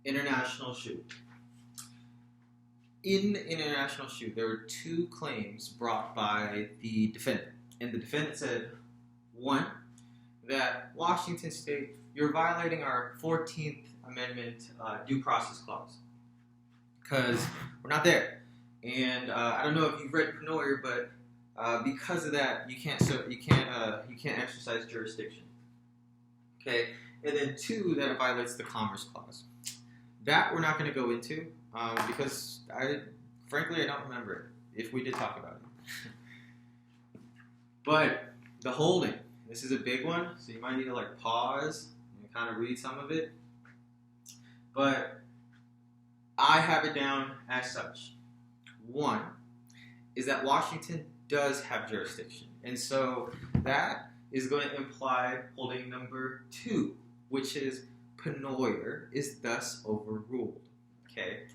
International shoe. In international shoe, there were two claims brought by the defendant. And the defendant said, one, that Washington State, you're violating our 14th Amendment due process clause because we're not there. And I don't know if you've read Pennoyer, but because of that, you can't exercise jurisdiction. Okay, and then two, that it violates the Commerce Clause. That we're not going to go into because frankly, I don't remember it if we did talk about it. But the holding, this is a big one, so you might need to like pause and kind of read some of it. But I have it down as such. One is that Washington does have jurisdiction, and so that is going to imply holding number two, which is Pennoyer is thus overruled. Okay,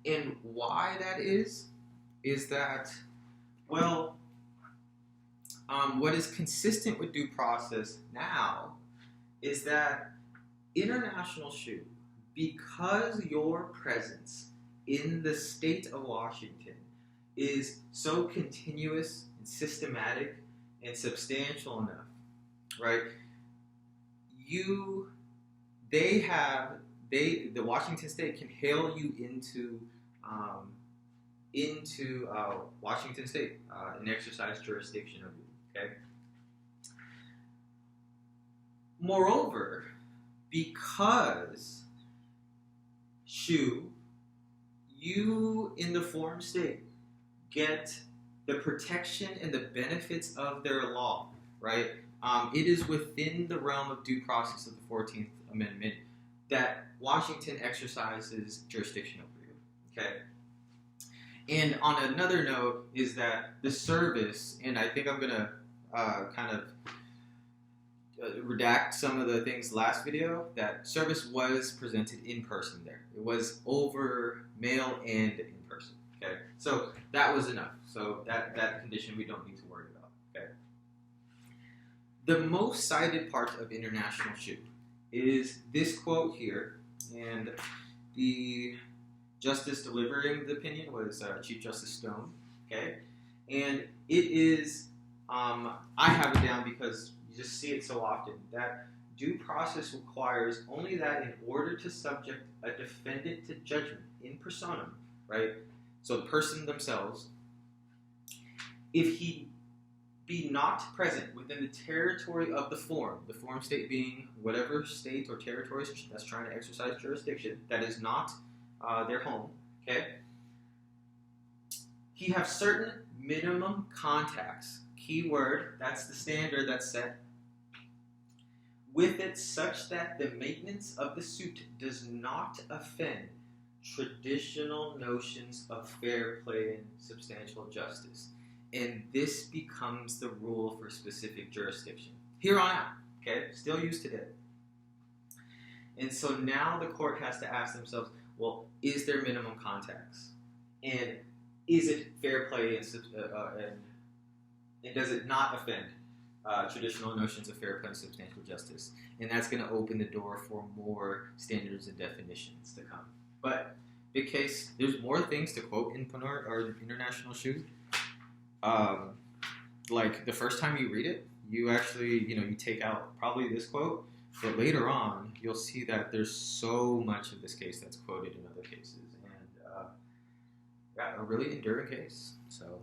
and why that is that, well, what is consistent with due process now is that international shoe, because your presence in the state of Washington is so continuous and systematic and substantial enough, right? The Washington State can hail you into Washington State and exercise jurisdiction of you. Okay. Moreover, because you in the forum state get the protection and the benefits of their law, right? It is within the realm of due process of the 14th Amendment that Washington exercises jurisdiction over you, okay? And on another note is that the service, and I think I'm going to kind of redact some of the things last video, that service was presented in person there. It was over mail and in person, okay? So that was enough. So that condition we don't need to worry about, okay? The most cited part of international shoe is this quote here, and the justice delivering the opinion was Chief Justice Stone, okay? And it is, I have it down because you just see it so often, that due process requires only that in order to subject a defendant to judgment in personam, right? So the person themselves, if he be not present within the territory of the forum state being whatever state or territory that's trying to exercise jurisdiction, that is not their home, okay? He have certain minimum contacts, keyword, that's the standard that's set, with it such that the maintenance of the suit does not offend traditional notions of fair play and substantial justice. And this becomes the rule for specific jurisdiction. Here on out, okay? Still used today. And so now the court has to ask themselves, well, is there minimum contacts? And is it fair play and does it not offend traditional notions of fair play and substantial justice? And that's going to open the door for more standards and definitions to come. But big case, there's more things to quote in Pennoyer or international shoe. Like the first time you read it, you actually, you take out probably this quote, but later on, you'll see that there's so much of this case that's quoted in other cases, and a really enduring case. So